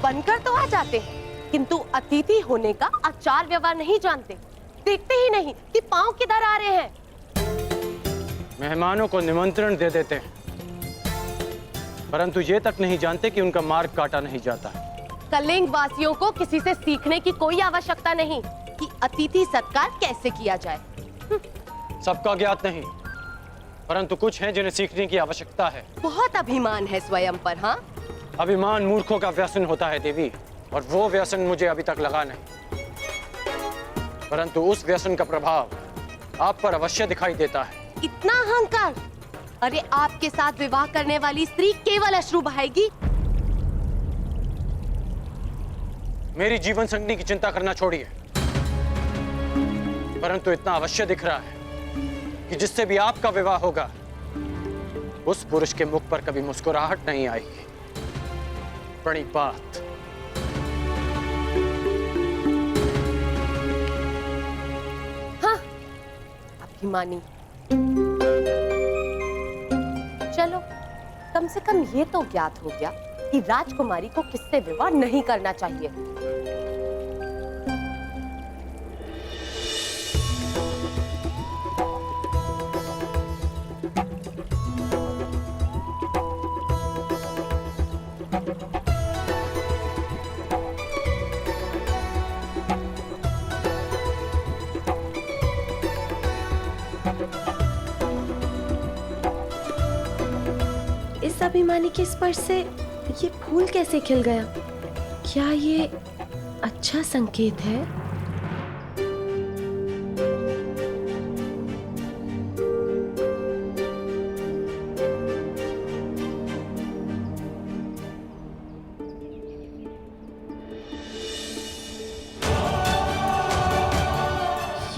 बनकर तो आ जाते, किंतु अतिथि होने का आचार व्यवहार नहीं जानते। देखते ही नहीं कि पांव किधर आ रहे हैं। मेहमानों को निमंत्रण दे देते हैं, परंतु ये तक नहीं जानते कि उनका मार्ग काटा नहीं जाता। कलिंग वासियों को किसी से सीखने की कोई आवश्यकता नहीं कि अतिथि सत्कार कैसे किया जाए। सबका ज्ञात नहीं, परंतु कुछ हैं जिन्हें सीखने की आवश्यकता है। बहुत अभिमान है स्वयं पर। हाँ, अभिमान मूर्खों का व्यसन होता है देवी, और वो व्यसन मुझे अभी तक लगा नहीं, परंतु उस व्यसन का प्रभाव आप पर अवश्य दिखाई देता है। इतना अहंकार! अरे आपके साथ विवाह करने वाली स्त्री केवल अश्रु बहाएगी। मेरी जीवन संगनी की चिंता करना छोड़िए, परंतु इतना अवश्य दिख रहा है कि जिससे भी आपका विवाह होगा, उस पुरुष के मुख पर कभी मुस्कुराहट नहीं आएगी। प्रणिपात। हाँ, अभिमानी। चलो, कम से कम ये तो ज्ञात हो गया कि राजकुमारी को किससे विवाह नहीं करना चाहिए। इस अभिमानी के स्पर्श से ये फूल कैसे खिल गया? क्या ये अच्छा संकेत है?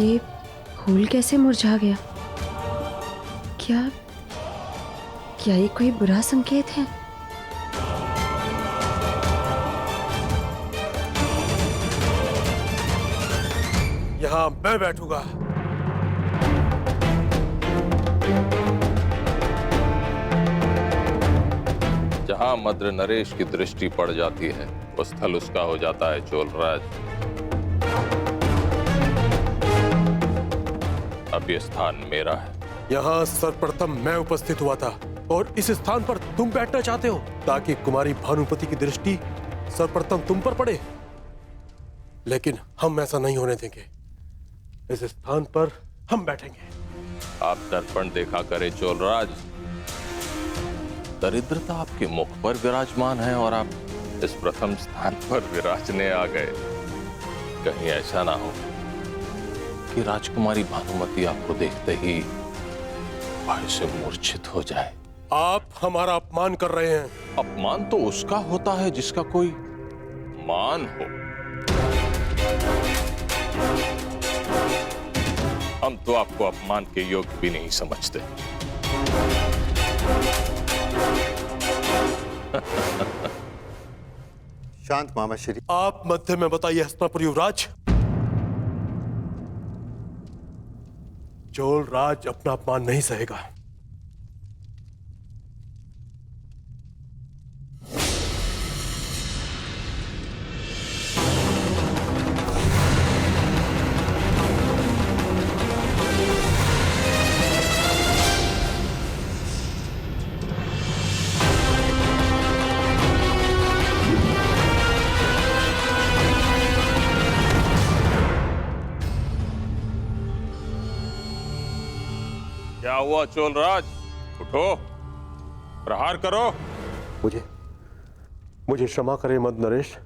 ये फूल कैसे मुरझा गया? क्या ये कोई बुरा संकेत है? यहाँ मैं बैठूंगा। जहां मद्र नरेश की दृष्टि पड़ जाती है, वो स्थल उसका हो जाता है चोलराज। अब ये स्थान मेरा है। यहाँ सर्वप्रथम मैं उपस्थित हुआ था और इस स्थान पर तुम बैठना चाहते हो ताकि कुमारी भानुपति की दृष्टि सर्वप्रथम तुम पर पड़े, लेकिन हम ऐसा नहीं होने देंगे। इस स्थान पर हम बैठेंगे। आप दर्पण देखा करे चोलराज, दरिद्रता आपके मुख पर विराजमान है और आप इस प्रथम स्थान पर विराजने आ गए। कहीं ऐसा ना हो कि राजकुमारी भानुमति आपको देखते ही भय से मूर्छित हो जाए। आप हमारा अपमान कर रहे हैं। अपमान तो उसका होता है जिसका कोई मान हो। हम तो आपको अपमान के योग्य भी नहीं समझते। शांत मामा श्री। आप मध्य में बताइए हस्तिनापुर युवराज। चोल राज अपना अपमान नहीं सहेगा। क्या हुआ चोलराज? उठो, प्रहार करो। मुझे क्षमा करें मद नरेश।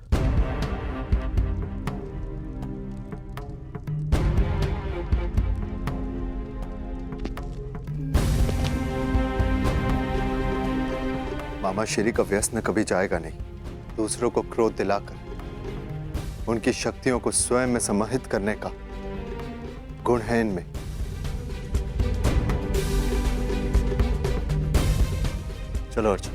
मामा श्री का व्यसन कभी जाएगा नहीं। दूसरों को क्रोध दिलाकर उनकी शक्तियों को स्वयं में समाहित करने का गुण है इनमें। चलो अर्जुन।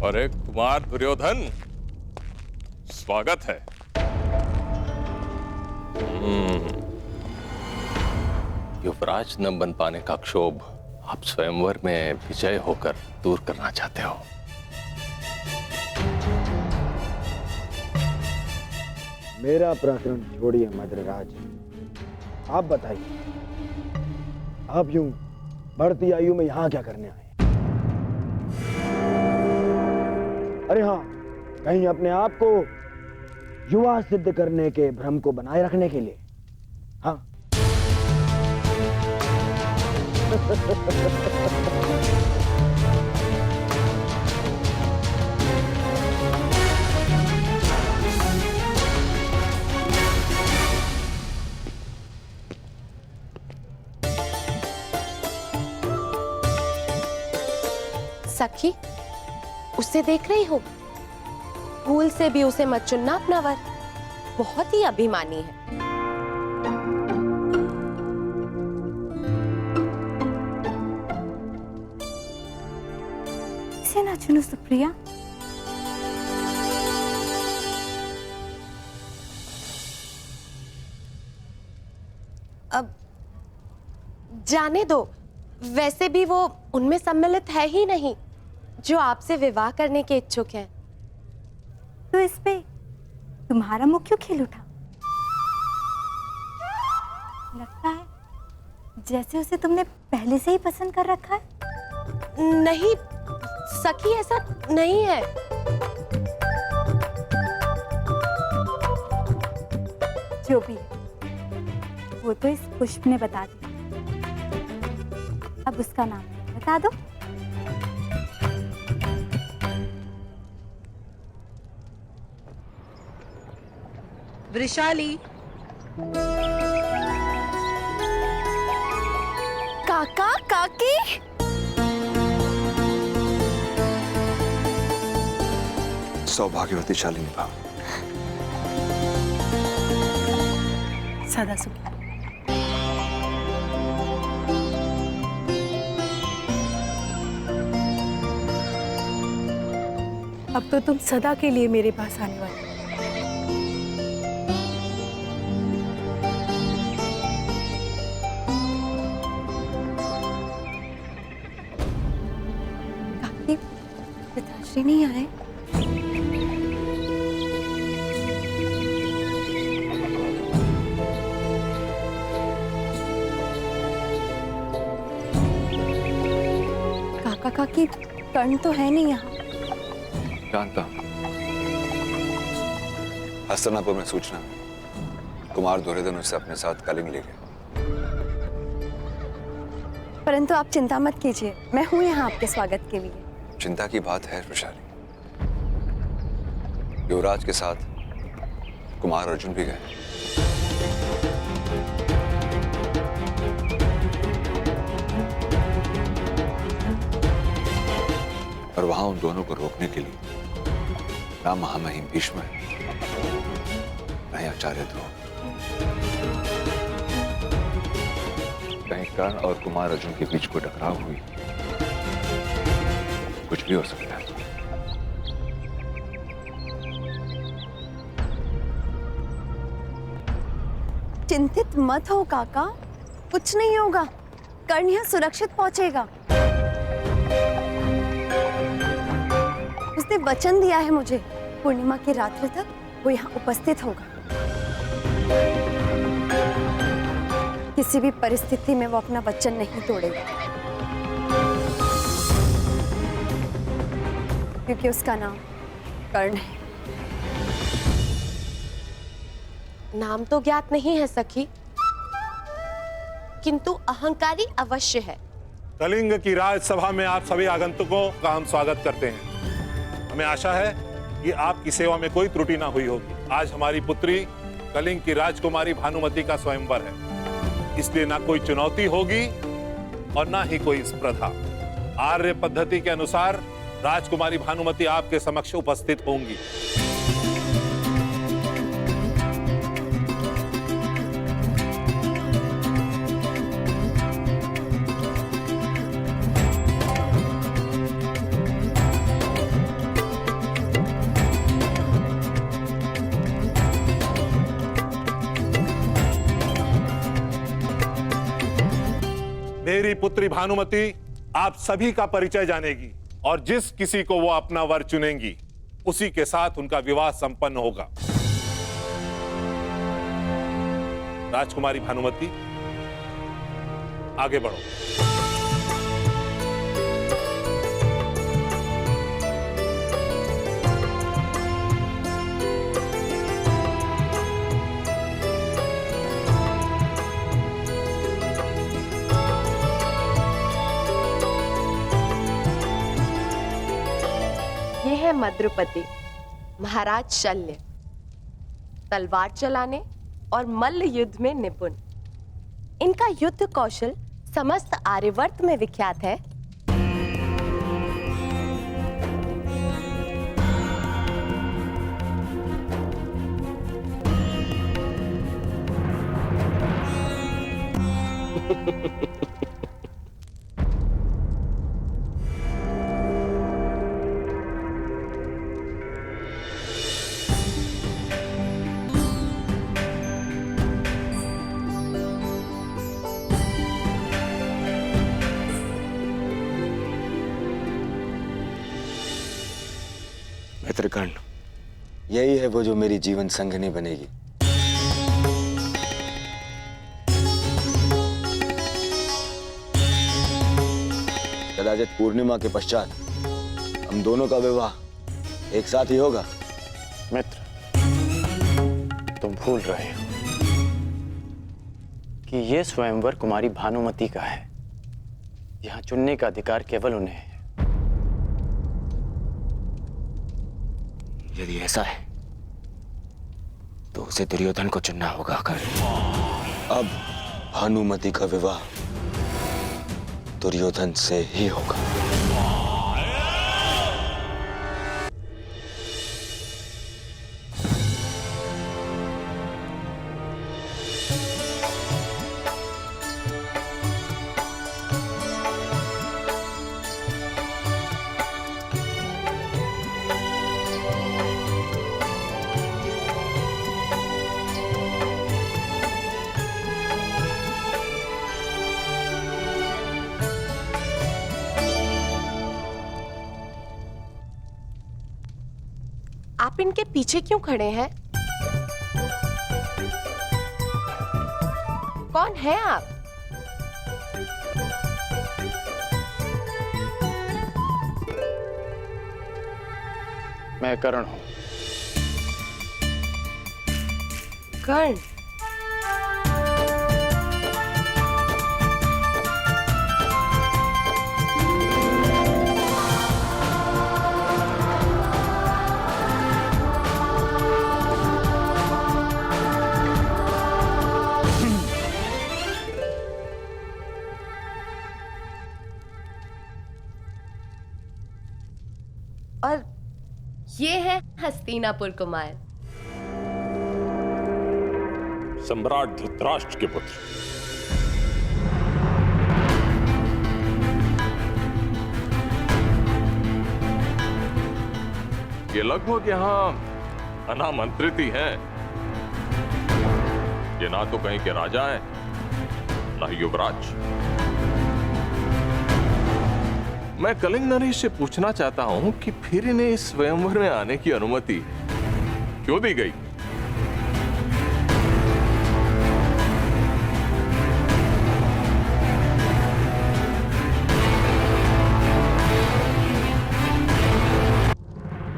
अरे कुमार दुर्योधन, स्वागत है। युवराज न बन पाने का क्षोभ आप स्वयंवर में विजय होकर दूर करना चाहते हो। मेरा प्रकरण छोड़िए मद्रराज, आप बताइए, आप यूं बढ़ती आयु में यहां क्या करने आए? अरे हाँ, कहीं अपने आप को युवा सिद्ध करने के भ्रम को बनाए रखने के लिए? हाँ। सखी, उसे देख रही हो? भूल से भी उसे मत चुनना अपना वर, बहुत ही अभिमानी है। इसे ना चुनो सुप्रिया। अब जाने दो, वैसे भी वो उनमें सम्मिलित है ही नहीं जो आपसे विवाह करने के इच्छुक हैं। तो इस पे तुम्हारा मुंह क्यों खिल उठा? लगता है जैसे उसे तुमने पहले से ही पसंद कर रखा है। नहीं सखी, ऐसा नहीं है। जो भी है, वो तो इस पुष्प ने बता दिया। अब उसका नाम बता दो। वृषाली। काका काकी, सौभाग्यवती शालिनी भा। सदा सुखी। अब तो तुम सदा के लिए मेरे पास आने वाले हो। काकी, पिताश्री नहीं आए? काका काकी, कर्ण तो है नहीं यहाँ। जानता हूं। हस्तिनापुर में सूचना, कुमार दुर्योधन उसे अपने साथ कलिंग ले गए। परंतु आप चिंता मत कीजिए, मैं हूं यहाँ आपके स्वागत के लिए। चिंता की बात है वृषाली, युवराज के साथ कुमार अर्जुन भी गए। और वहां उन दोनों को रोकने के लिए ना महामहिम भीष्म है, ना ही आचार्य ध्रुव। कहीं कर्ण और कुमार अर्जुन के बीच कोई टकराव हुई, कुछ भी हो सकता है। चिंतित मत हो काका, कुछ नहीं होगा। कर्ण यहाँ सुरक्षित पहुंचेगा। उसने वचन दिया है मुझे, पूर्णिमा की रात्रि तक वो यहाँ उपस्थित होगा। किसी भी परिस्थिति में वो अपना वचन नहीं तोड़ेगा, क्योंकि उसका नाम कर्ण है। नाम तो ज्ञात नहीं है सखी, किंतु अहंकारी अवश्य है। कलिंग की राजसभा में आप सभी आगंतुकों का हम स्वागत करते हैं। हमें आशा है कि आपकी सेवा में कोई त्रुटि ना हुई होगी। आज हमारी पुत्री कलिंग की राजकुमारी भानुमति का स्वयंवर है, इसलिए ना कोई चुनौती होगी और ना ही कोई स्पर्धा। आर्य पद्धति के अनुसार राजकुमारी भानुमति आपके समक्ष उपस्थित होंगी। मेरी पुत्री भानुमति आप सभी का परिचय जानेगी और जिस किसी को वो अपना वर चुनेंगी उसी के साथ उनका विवाह संपन्न होगा। राजकुमारी भानुमति, आगे बढ़ो। ये है मद्रुपति, महाराज शल्य, तलवार चलाने और मल्ल युद्ध में निपुण। इनका युद्ध कौशल समस्त आर्यवर्त में विख्यात है। मित्रगण, यही है वो जो मेरी जीवन संगिनी बनेगी। कदाचित पूर्णिमा के पश्चात हम दोनों का विवाह एक साथ ही होगा। मित्र, तुम भूल रहे हो कि ये स्वयंवर कुमारी भानुमति का है। यहाँ चुनने का अधिकार केवल उन्हें है। यदि ऐसा है तो उसे दुर्योधन को चुनना होगा। अब भानुमति का विवाह दुर्योधन से ही होगा। आप इनके पीछे क्यों खड़े हैं? कौन है आप? मैं कर्ण हूं। कर्ण? और ये है हस्तिनापुर कुमार, सम्राट धृतराष्ट्र के पुत्र। ये लगभग यहां अनामंत्रित ही हैं। ये ना तो कहीं के राजा हैं, ना ही युवराज। मैं कलिंग नरेश से पूछना चाहता हूं कि फिर इन्हें इस स्वयंवर में आने की अनुमति क्यों दी गई?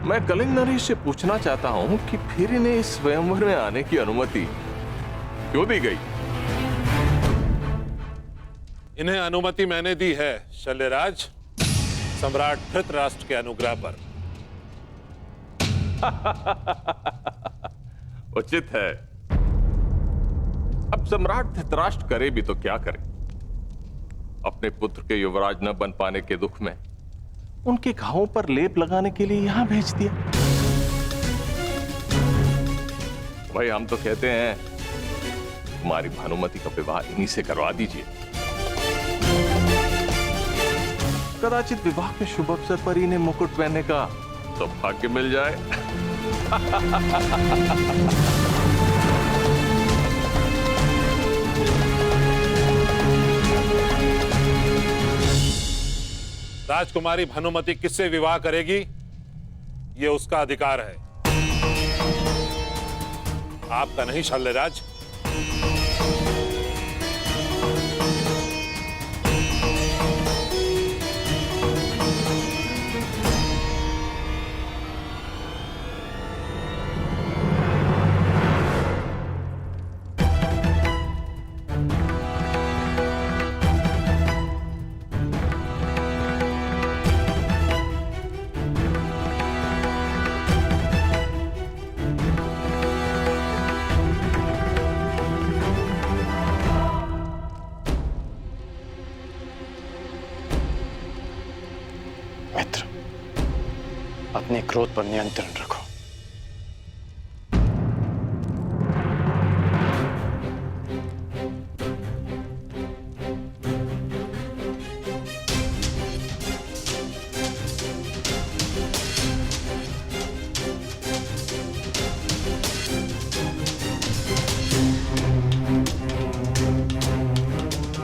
मैं कलिंग नरेश से पूछना चाहता हूं कि फिर इन्हें इस स्वयंवर में आने की अनुमति क्यों दी गई? इन्हें अनुमति मैंने दी है शल्यराज, सम्राट धृतराष्ट्र के अनुग्रह पर। उचित है। अब सम्राट धृतराष्ट्र करे भी तो क्या करे? अपने पुत्र के युवराज न बन पाने के दुख में उनके घावों पर लेप लगाने के लिए यहां भेज दिया। भाई, हम तो कहते हैं कुमारी भानुमति का विवाह इन्हीं से करवा दीजिए। कदाचित विवाह के शुभ अवसर पर इन्हें मुकुट पहनने का सौभाग्य मिल जाए। राजकुमारी भानुमति किससे विवाह करेगी ये उसका अधिकार है, आपका नहीं शल्यराज। मित्र, अपने क्रोध पर नियंत्रण रखो।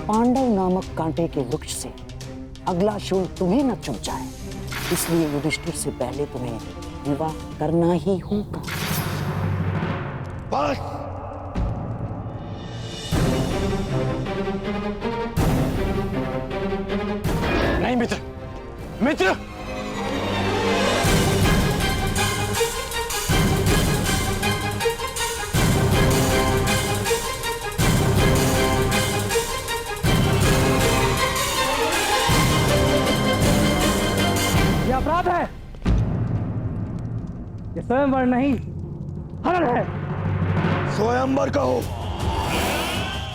पांडव नामक कांटे के वृक्ष से अगला शूल तुम्हें न चुभ जाए, इसलिए युधिष्ठिर से पहले तुम्हें विवाह करना ही होगा। बस। नहीं मित्र, मित्र, अपराध है, ये स्वयंवर नहीं हरण है। स्वयंवर कहो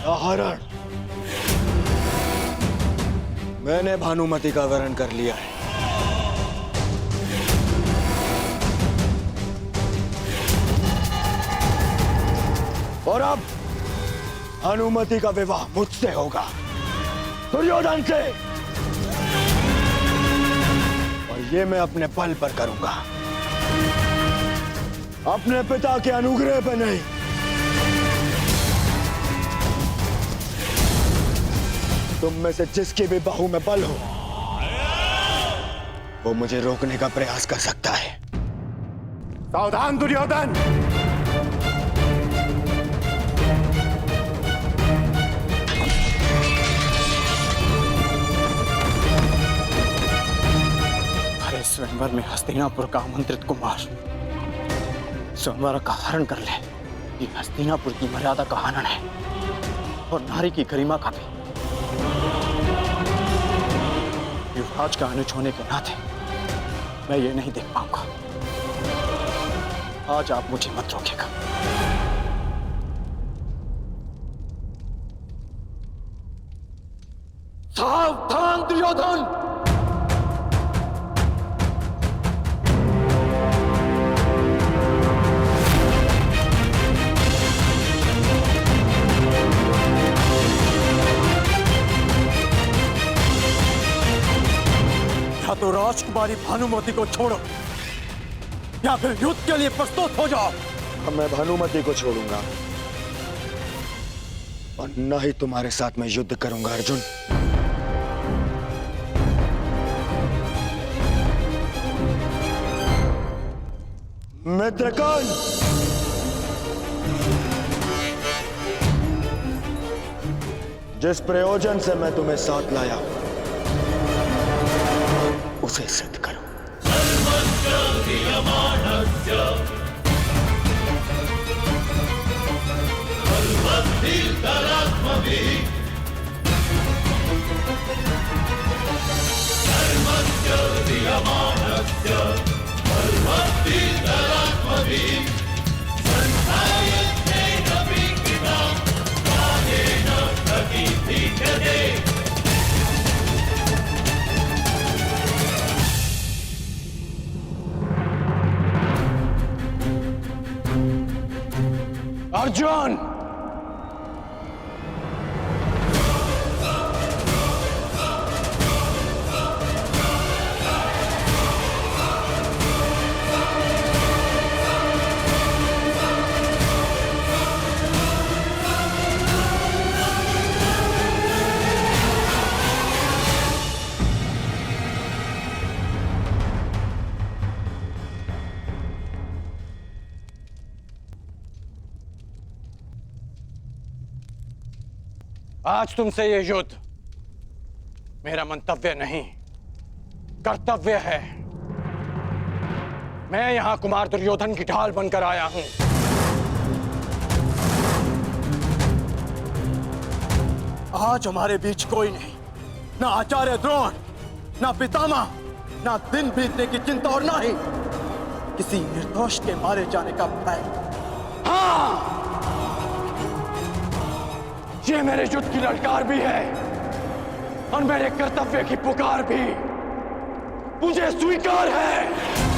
या हरण, मैंने भानुमति का वरण कर लिया है। और अब भानुमति का विवाह मुझसे होगा, दुर्योधन से। ये मैं अपने बल पर करूंगा, अपने पिता के अनुग्रह पर नहीं। तुम में से जिसकी भी बाहु में बल हो, वो मुझे रोकने का प्रयास कर सकता है। सावधान दुर्योधन! स्वयंवर में हस्तिनापुर का आमंत्रित कुमार स्वयंवर का हरण कर ले, ये हस्तिनापुर की मर्यादा का हनन है और नारी की गरिमा का भी। युवराज का अनुज होने के नाते मैं ये नहीं देख पाऊंगा। आज आप मुझे मत रोकेगा। सावधान दुर्योधन! या तो राजकुमारी भानुमति को छोड़ो या फिर युद्ध के लिए प्रस्तुत हो जाओ। अब मैं भानुमति को छोड़ूंगा और न ही तुम्हारे साथ मैं युद्ध करूंगा अर्जुन। मित्रगण, जिस प्रयोजन से मैं तुम्हें साथ लाया उसे सिद्ध करो। अर्जुन, आज तुमसे ये युद्ध मेरा मंतव्य नहीं, कर्तव्य है। मैं यहां कुमार दुर्योधन की ढाल बनकर आया हूं। आज हमारे बीच कोई नहीं, ना आचार्य द्रोण, ना पितामह, ना दिन बीतने की चिंता और ना ही किसी निर्दोष के मारे जाने का भय। हाँ, ये मेरे युद्ध की ललकार भी है और मेरे कर्तव्य की पुकार भी मुझे स्वीकार है।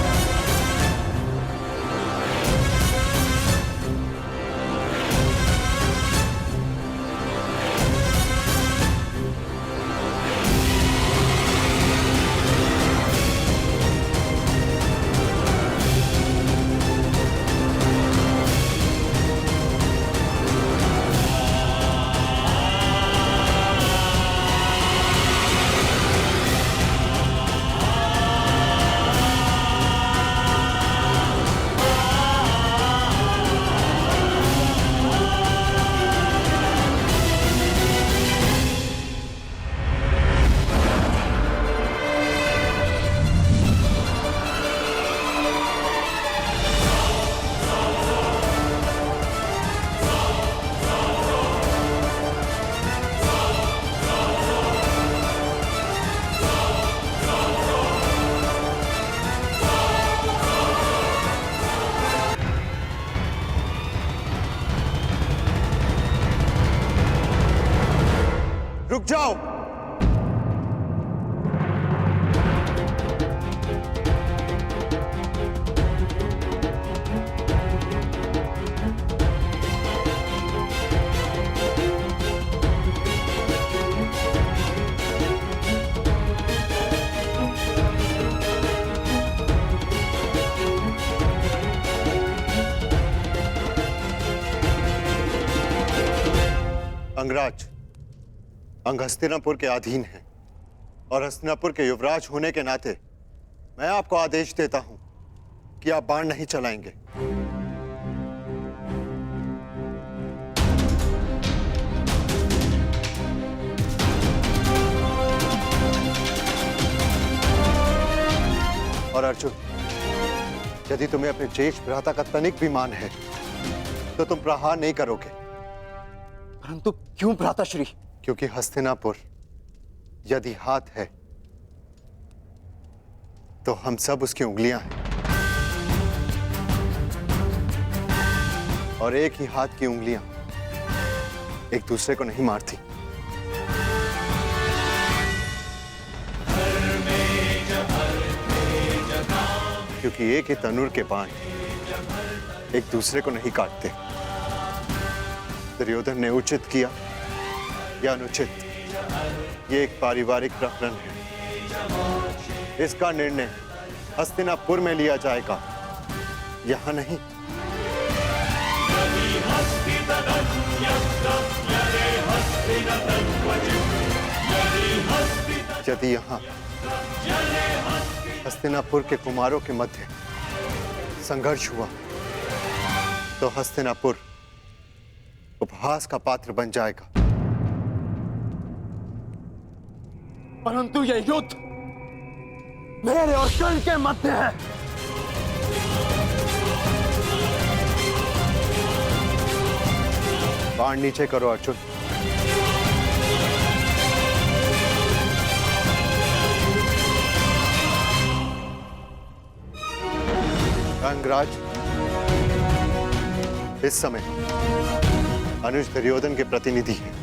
रुक जाओ। अंगराज, अंग हस्तिनापुर के अधीन है और हस्तिनापुर के युवराज होने के नाते मैं आपको आदेश देता हूं कि आप बाण नहीं चलाएंगे। और अर्जुन, यदि तुम्हें अपने ज्येष्ठ भ्राता का तनिक भी मान है तो तुम प्रहार नहीं करोगे। परंतु क्यों भ्राताश्री? क्योंकि हस्तिनापुर यदि हाथ है तो हम सब उसकी उंगलियां हैं, और एक ही हाथ की उंगलियां एक दूसरे को नहीं मारती। क्योंकि एक ही तनुर के बाण एक दूसरे को नहीं काटते। दुर्योधन ने उचित किया या अनुचित, ये एक पारिवारिक प्रकरण है। इसका निर्णय हस्तिनापुर में लिया जाएगा, यहां नहीं। यदि यहां हस्तिनापुर के कुमारों के मध्य संघर्ष हुआ तो हस्तिनापुर उपहास का पात्र बन जाएगा। परंतु यह युद्ध मेरे और कर्ण के मध्य है। बाण नीचे करो अर्जुन। अंगराज, इस समय अनुज दुर्योधन के प्रतिनिधि हैं।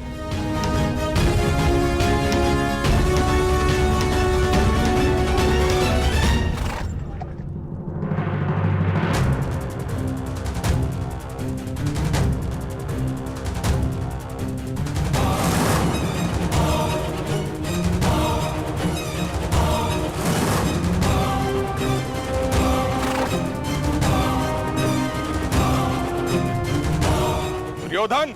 दुर्योधन,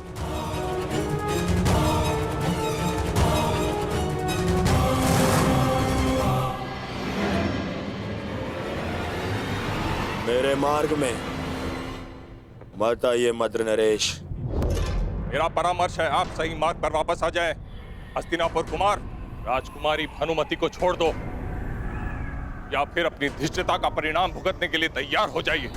मेरे मार्ग में मत आइए मद्र नरेश। मेरा परामर्श है आप सही मार्ग पर वापस आ जाएं। हस्तिनापुर कुमार, राजकुमारी भानुमति को छोड़ दो या फिर अपनी धृष्टता का परिणाम भुगतने के लिए तैयार हो जाइए।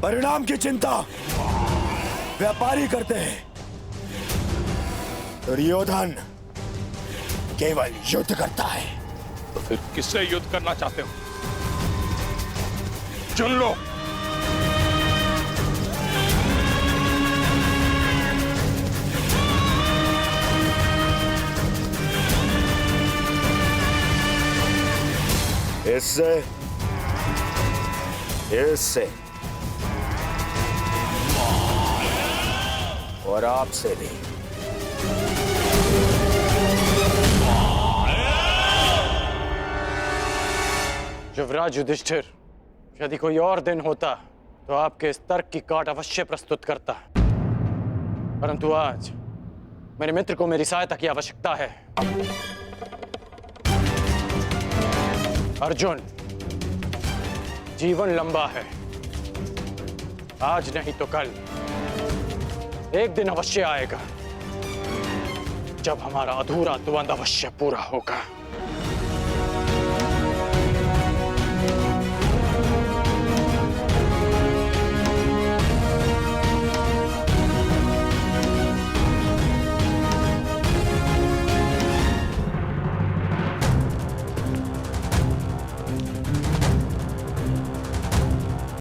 परिणाम की चिंता व्यापारी करते हैं, दुर्योधन केवल युद्ध करता है। तो फिर किससे युद्ध करना चाहते हो? चुन लो। इससे, इससे और आपसे भी। युवराज युधिष्ठिर, यदि कोई और दिन होता तो आपके इस तर्क की काट अवश्य प्रस्तुत करता, परंतु आज मेरे मित्र को मेरी सहायता की आवश्यकता है। अर्जुन, जीवन लंबा है, आज नहीं तो कल एक दिन अवश्य आएगा जब हमारा अधूरा द्वंद्व अवश्य पूरा होगा।